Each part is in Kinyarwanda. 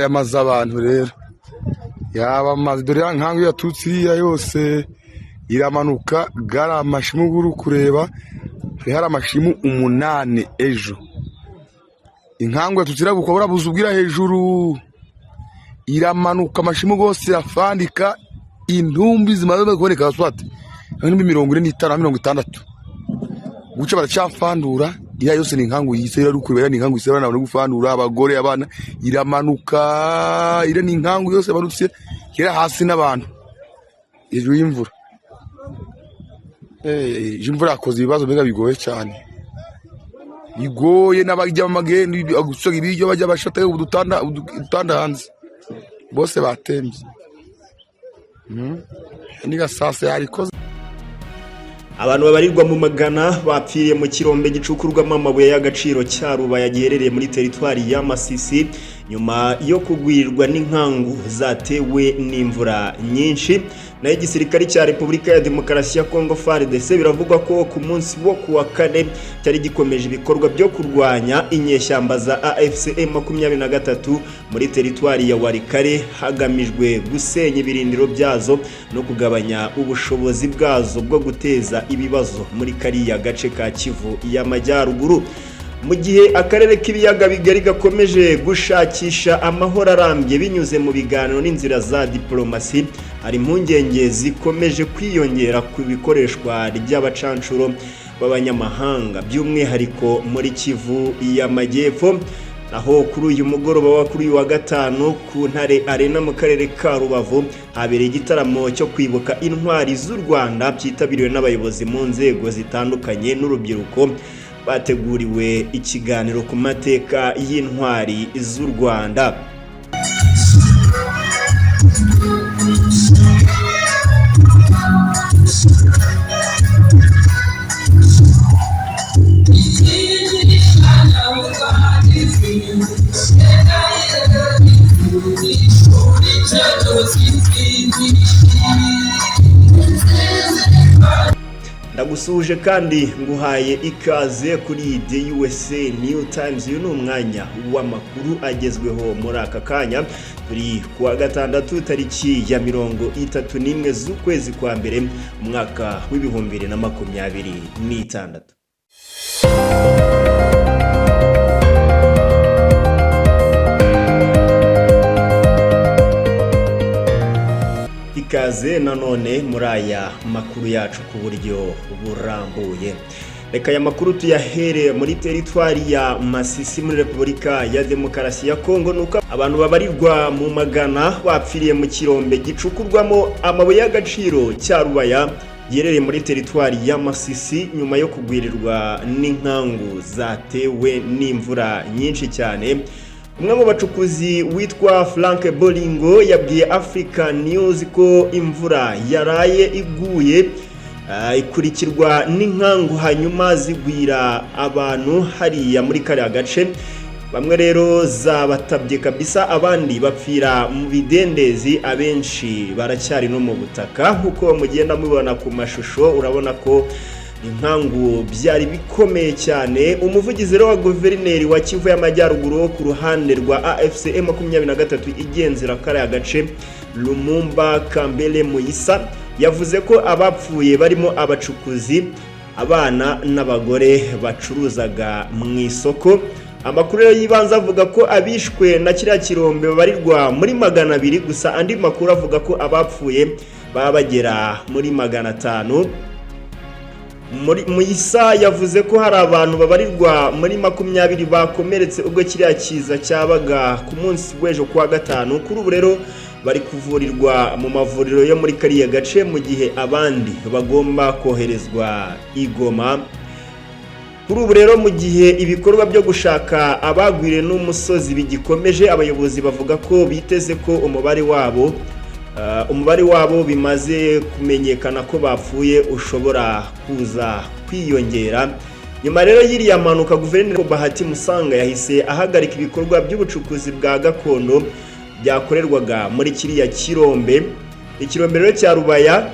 yamaze abantu rero yaba amazi dore nkangu yaturutse iriya yose iramanuka gara amashimu guru kureba hari amashimu 8 ejo inkangu yatutira bukobora buzubwira hejuru iramanuka amashimu gose yafandika intumbi zimaze kuboneka aswate n'imbi 45 guca baracafandura iya yose ni nkangu yisera rukureba ni nkangu yisera nabone gufandura abagore abana iramanuka ire ni nkangu yose barutse kera hasi n'abantu hejuru y'imvura imvura yakoze ibibazo mbega bigoye cyane bigoye n'abajya amageni gusoga ibiryo bajya bashata udutanda hanze bose batembye ni gasase yarikoze. Abantu babarirwa mu magana bapfiriye mu kirombe gicukurwamo amabuye y'agaciro cya Rubaya giherereye muri teritwari ya Masisi nyuma yo kugwirirwa n'inkangu zatewe n'imvura nyinshi. Nayo igisirikare cya Repubulika ya Demokarasi ya Kongo FARDC biravugwa ko ku munsi wo kuwa kane cyari gikomeje ibikorwa byo kurwanya inyeshyamba za AFC M23 muri teritwari ya Warikare hagamijwe gusenya ibirindiro byazo no kugabanya ubushobozi bwazo bwo guteza ibibazo muri kariya gace ka Kivu y'Amajyaruguru. Mu gihe akarere k'ibiyaga bigari gakomeje gushakisha amahoro arambye binyuze mu biganiro n'inzira za diplomasi, hari impungenge zikomeje kwiyongera ku bikoreshwa ry'abacancuro b'abanyamahanga by'umwihariko muri Kivu y'Amajyepfo. Aho kuri uyu mugoroba wa kuri uyu wa gatanu ku Ntare Arena mu karere ka Rubavu habereye igitaramo cyo kwibuka intwari z'u Rwanda byitabiriwe n'abayobozi mu nzego zitandukanye n'urubyiruko. Bateguriwe ikiganiro ku mateka y'intwari z'u Rwanda. Ndagusuje kandi nguhaye ikaze kuri The USA New Times. Uyu ni umwanya w'amakuru agezweho muri aka kanya. Turi kuwa gatandatu tariki ya 31 z'ukwezi kwa mbere umwaka w'2026. Ikaze nanone muri aya makuru yacu ku buryo burambuye. Reka aya makuru tuyahere muri teritwari ya Masisi muri Repubulika ya Demokarasi ya Kongo. Nuko abantu babarirwa mu magana bapfiriye mu kirombe gicukurwamo amabuye y'agaciro cya Rubaya yerere muri teritwari ya Masisi nyuma yo kugwirirwa n'inkangu zatewe n'imvura nyinshi cyane. Umwe mu bacukuzi witwa Frank Bolingo yabwiye Africa News ko imvura yaraye iguye ikurikirwa n'inkangu hanyuma zigwira abantu hariya muri kariya gace. Bamwe rero zabatabye kabisa, abandi bapfira mu bidendezi, abenshi baracyari no mu butaka. Nkuko mugenda mubona ku mashusho urabona ko inkangu byari bikomeye cyane. Umuvugizi wa guverineri wa Kivu y'Amajyaruguru ku ruhande rwa AFC M23 igenzera kariya gace, Lumumba Kambele Muyisa, yavuze ko abapfuye barimo abacukuzi, abana n'abagore bacuruzaga mu isoko. Amakuru yibanza avuga ko abishwe na kiriya kirombe babarirwa muri 200 gusa, andi makuru avuga ko abapfuye babagera muri 500. Muyisa yavuze ko hari abantu babarirwa muri 20 bakomeretse ubwo kiriya kiza cyabaga ku munsi w'ejo kwa gatanu. Kuri ubu rero bari kuvurirwa mu mavuriro yo muri kariya gace, mu gihe abandi bagomba koherezwa i Goma. Kuri ubu rero mu gihe ibikorwa byo gushaka abagwire n'umusozi bigikomeje, abayobozi bavuga ko biteze ko umubare wabo bimaze kumenyekana ko bapfuye ushobora kuza kwiyongera. Nyuma rero y'iriya manuka, Guverineri Bahati Musanga yahise ahagarika ibikorwa by'ubucukuzi bwa gakondo byakorerwaga muri kiriya kirombe. Ikirombe rero cya Rubaya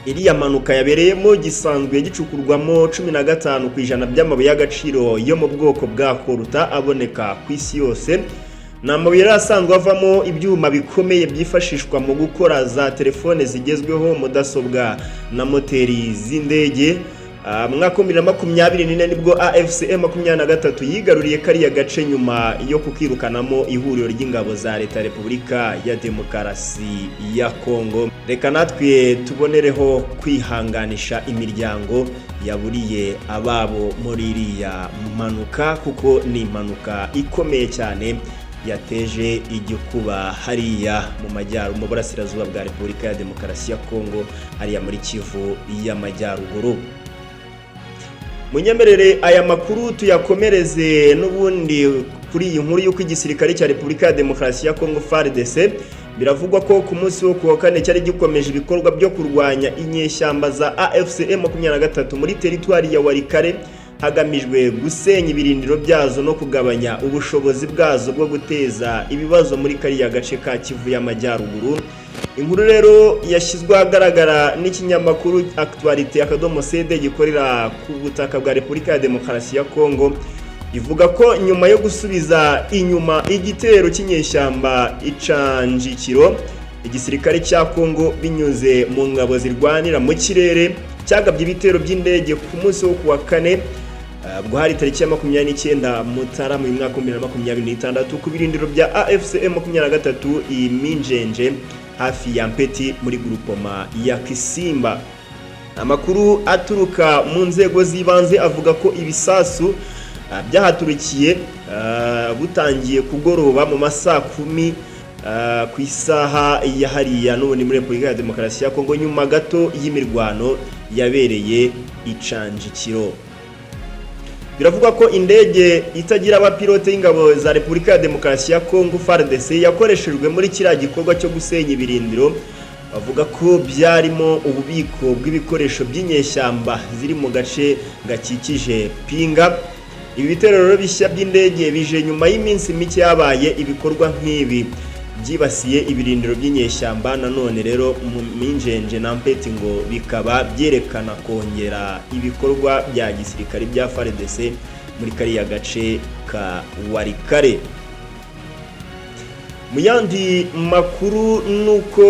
iriya manuka yabereyemo gisanzwe gicukurwamo 15% by'amabuye y'agaciro yo mu bwoko bwa koruta aboneka ku isi yose. ni amabuye yari asanzwe avamo ibyuma bikomeye byifashishwa mu gukora za telefone zigezweho, mudasobwa na moteri z'indege. Mu mwaka wa 2024 nibwo AFC M23 yigaruriye kariya gace nyuma yo kukirukanamo ihuriro ry'ingabo za leta ya Repubulika ya Demokarasi ya Kongo. Reka natwe tubonereho kwihanganisha imiryango yaburiye ababo muri iriya mpanuka, kuko ni impanuka ikomeye cyane yateje igikuba hariya mu burasirazuba bwa Repubulika ya Demokarasi ya Kongo, hariya muri Kivu y'Amajyaruguru. Munyemerere aya makuru tuyakomereze n'ubundi kuri iyi nkuru y'uko igisirikare cya Repubulika ya Demokarasi ya Kongo FARDC biravugwa ko ku munsi wo kuwa kane cyari gikomeje ibikorwa byo kurwanya inyeshyamba za AFC M23 muri teritwari ya Walikale, hagamijwe gusenya ibirindiro byazo no kugabanya ubushobozi bwazo bwo guteza ibibazo muri kariya gace ka Kivu y'Amajyaruguru. Inkuru rero yashyizwe ahagaragara n'ikinyamakuru Actualite.cd gikorera ku butaka bwa Repubulika ya Demokarasi ya Kongo, ivuga ko nyuma yo gusubiza inyuma igitero cy'inyeshyamba icanjikiro, igisirikare cya Kongo binyuze mu ngabo zirwanira mu kirere cyagabye ibitero by'indege ku munsi wo kuwa kane bwo hari tariki ya 29 Mutarama mu mwaka wa 2026 ku birindiro bya AFC M23 iminjenje hafi ya Mpeti muri grupoma ya Kisimba. Amakuru aturuka mu nzego z'ibanze avuga ko ibisasu byahaturukiye butangiye kugoroba mu masaa 10 ku isaha ya hariya n'ubundi muri Repubulika ya Demokarasi ya Kongo, nyuma gato y'imirwano yabereye icanjikiro. Biravugwa ko indege itagira abapilote y'ingabo za Repubulika ya Demokarasi ya Kongo FARDC yakoreshejwe muri kiriya gikorwa cyo gusenya ibirindiro. Bavuga ko byarimo ububiko bw'ibikoresho by'inyeshyamba ziri mu gace gakikije Pinga. Ibi bitero rero bishya by'indege bije nyuma y'iminsi mike yabaye ibikorwa nk'ibi byibasiye ibirindiro by'inyeshyamba. Nanone rero mu minjenje na Mpeti ngo bikaba byerekana kongera ibikorwa bya gisirikare bya FARDC muri kariya gace ka Walikale. Mu yandi makuru nuko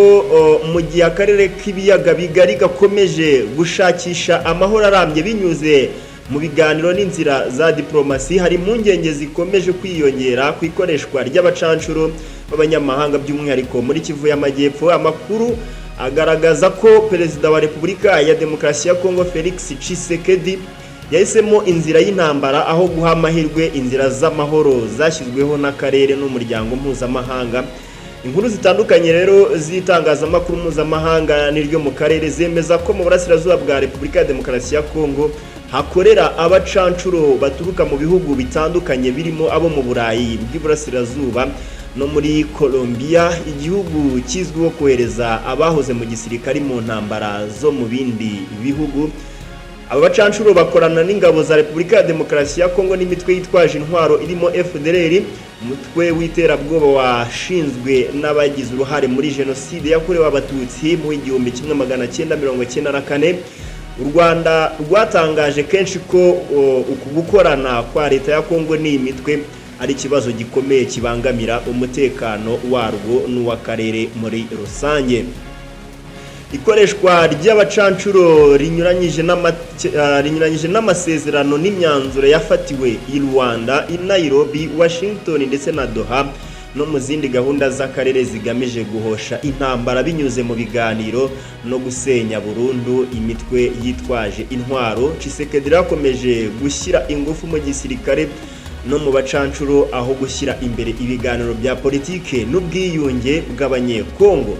mu gihe akarere k'ibiyaga bigari gakomeje gushakisha amahoro arambye binyuze mu biganiro n'inzira za diplomasi, hari impungenge zikomeje kwiyongera ku ikoreshwa ry'abacancuro b'abanyamahanga by'umwihariko muri Kivu y'Amajyepfo. Amakuru agaragaza ko Perezida wa Repubulika ya Demokarasi ya Kongo Felix Tshisekedi yahisemo inzira y'intambara aho guha amahirwe inzira z'amahoro zashyizweho n'akarere n'umuryango mpuzamahanga. Inkuru zitandukanye rero z'itangazamakuru mpuzamahanga n'iryo mu karere zemeza ko mu burasirazuba bwa Repubulika ya Demokarasi ya Kongo hakorera abacancuro baturuka mu bihugu bitandukanye birimo abo mu Burayi bw'iburasirazuba no muri Colombia, igihugu kizwiho kohereza abahoze mu gisirikare mu ntambara zo mu bindi bihugu. Aba bacancuro bakorana n'ingabo za Repubulika ya Demokarasi ya Kongo n'imitwe yitwaje intwaro irimo FDLR, umutwe w'iterabwoba washinzwe n'abagize uruhare muri jenoside yakorewe abatutsi mu 1994. U Rwanda rwatangaje kenshi ko uku gukorana kwa leta ya Kongo n'iyi mitwe ari ikibazo gikomeye kibangamira umutekano warwo n'uw'akarere muri rusange. Ikoreshwa ry'abacancuro rinyuranyije n'amasezerano n'imyanzuro yafatiwe i Rwanda, i Nairobi, Washington ndetse na Doha no mu zindi gahunda z'akarere zigamije guhosha intambara binyuze mu biganiro no gusenya burundu imitwe yitwaje intwaro. Tshisekedi yakomeje gushyira ingufu mu gisirikare no mu bacancuro aho gushyira imbere ibiganiro bya politike n'ubwiyunge bw'abanyekongo.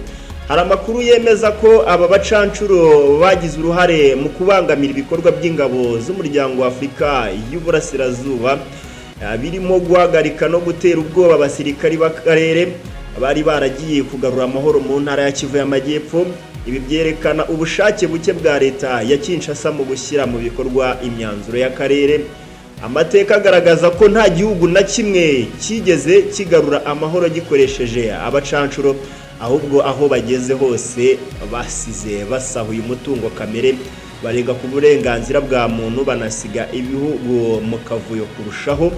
Hari amakuru yemeza ko aba bacancuro bagize uruhare mu kubangamira ibikorwa by'ingabo z'umuryango wa Afurika y'Uburasirazuba, birimo guhagarika no gutera ubwoba abasirikari b'akarere bari baragiye kugarura amahoro mu ntara ya Kivu y'Amajyepfo. Ibi byerekana ubushake buke bwa leta ya Kinshasa mu gushyira mu bikorwa imyanzuro y'akarere. Amateka agaragaza ko nta gihugu na kimwe kigeze kigarura amahoro gikoresheje abacancuro, ahubwo aho bageze hose basize basahuye umutungo kamere, barega ku burenganzira bwa muntu, banasiga ibihugu mu kavuyo kurushaho.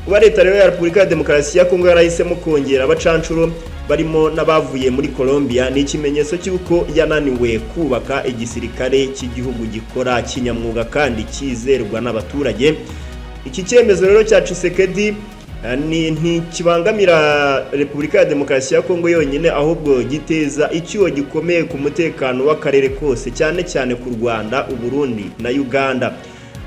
kuba leta rero ya Repubulika ya Demokarasi ya Kongo yarahisemo kongera abacancuro barimo n'abavuye muri Colombia ni ikimenyetso cy'uko yananiwe kubaka igisirikare cy'igihugu gikora kinyamwuga kandi kizerwa n'abaturage. Iki cyemezo rero cya Tshisekedi ntikibangamira Repubulika ya Demokarasi ya Kongo yonyine, ahubwo giteza icyuho gikomeye ku mutekano w'akarere kose, cyane cyane ku Rwanda, Uburundi na Uganda.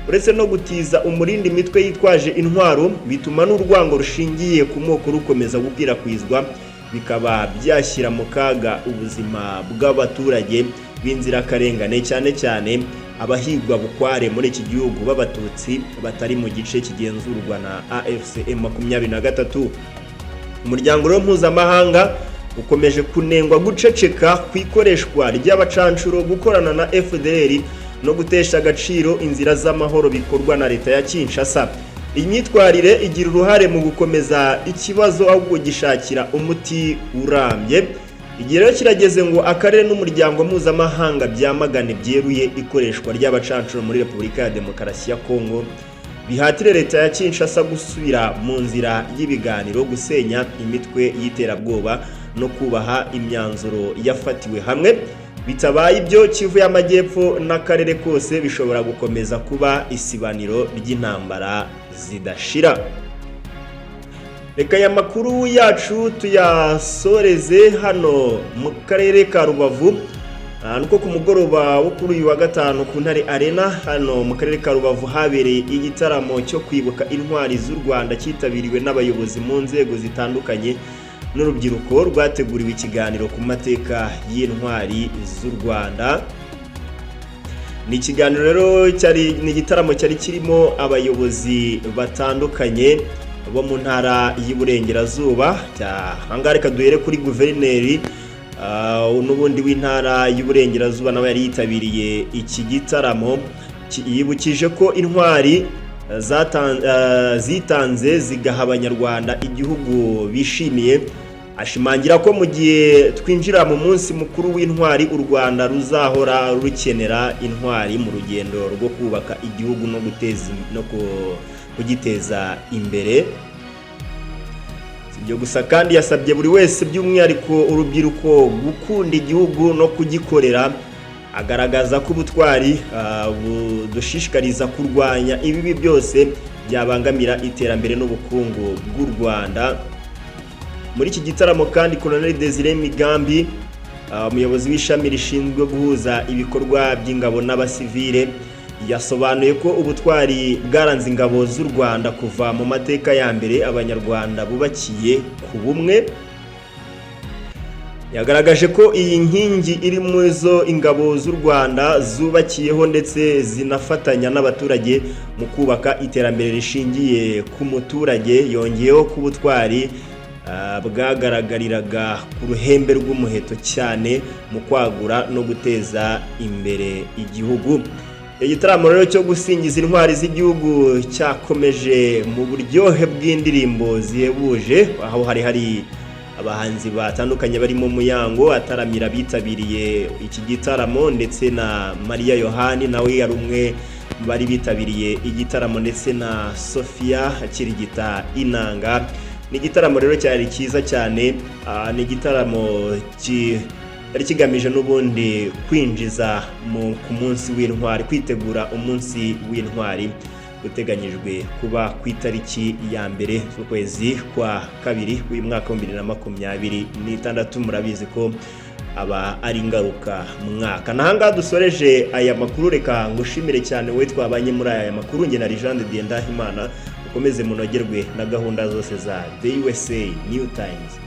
Uretse no gutiza umurindi imitwe yitwaje intwaro, bituma n'urwango rushingiye ku moko rukomeza gukwirakwizwa, bikaba byashyira mu kaga ubuzima bw'abaturage b'inzirakarengane, cyane cyane abahigwa bukware muri iki gihugu b'abatutsi batari mu gice kigenzurwa na AFC M23. Umuryango rero mpuzamahanga ukomeje kunengwa guceceka ku ikoreshwa ry'abacancuro, gukorana na FDLR no gutesha agaciro inzira z'amahoro bikorwa na leta ya Kinshasa. Imyitwarire igira uruhare mu gukomeza ikibazo ahubwo gishakira umuti urambye. Igihe rero kirageze ngo akarere n'umuryango mpuzamahanga byamagane byeruye ikoreshwa ry'abacancuro muri Repubulika ya Demokarasi ya Kongo, bihatire leta ya Kinshasa gusubira mu nzira y'ibiganiro, gusenya imitwe y'iterabwoba no kubaha imyanzuro yafatiwe hamwe. Bitabaye ibyo, Kivu y'Amajyepfo n'akarere kose bishobora gukomeza kuba isibaniro ry'intambara zidashira. Reka ya makuru yacu tuyasoreze hano mu karere ka Rubavu, nuko ku mugoroba wo kuri uyu wa gatanu ku Ntare Arena hano mu karere ka Rubavu habereye igitaramo cyo kwibuka intwari z'u Rwanda cyitabiriwe n'abayobozi mu nzego zitandukanye n'urubyiruko, rwateguriwe ikiganiro ku mateka y'intwari z'u Rwanda. Ni ikiganiro rero ni igitaramo cyari kirimo abayobozi batandukanye bo mu ntara y'Iburengerazuba. Ahangaha reka duhere kuri guverineri n'ubundi w'intara y'Iburengerazuba, nawe yari yitabiriye iki gitaramo. Yibukije ko intwari zitanze zigaha abanyarwanda igihugu bishimiye. Ashimangira ko mu gihe twinjira mu munsi mukuru w'intwari, u Rwanda ruzahora rukenera intwari mu rugendo rwo kubaka igihugu no kugiteza imbere. Sibyo gusa kandi yasabye buri wese by'umwihariko urubyiruko gukunda igihugu no kugikorera, agaragaza ko ubutwari budushishikariza kurwanya ibibi byose byabangamira iterambere n'ubukungu bw'u Rwanda. Muri iki gitaramo kandi Colonel Desire Migambi, umuyobozi w'ishami rishinzwe guhuza ibikorwa by'ingabo n'abasivile, yasobanuye ko ubutwari bwaranze ingabo z'u Rwanda kuva mu mateka ya mbere abanyarwanda bubakiye ku bumwe. Yagaragaje ko iyi nkingi iri mu zo ingabo z'u Rwanda zubakiyeho ndetse zinafatanya n'abaturage mu kubaka iterambere rishingiye ku muturage. Yongeyeho ko ubutwari bwagaragariraga ku ruhembe rw'umuheto cyane mu kwagura no guteza imbere igihugu. Igitaramo rero cyo gusingiza intwari z'igihugu cyakomeje mu buryohe bw'indirimbo zihebuje, aho hari abahanzi batandukanye barimo Muyango ataramira bitabiriye iki gitaramo, ndetse na Maria Yohani nawe yari umwe bari bitabiriye igitaramo, ndetse na Sofia Kirigita inanga. Ni igitaramo rero cyari cyiza cyane, ni igitaramo cyari kigamije n'ubundi kwinjiza ku munsi w'intwari, kwitegura umunsi w'intwari uteganyijwe kuba ku itariki ya mbere z'ukwezi kwa kabiri uyu mwaka wa 2026. Murabizi ko aba ari ingaruka mwaka. Nahanga dusoreje aya makuru, reka ngushimire cyane we twabanye muri aya makuru. Nge na Jean de Ndahimana, ukomeze munogerwe na gahunda zose za The USA New Times.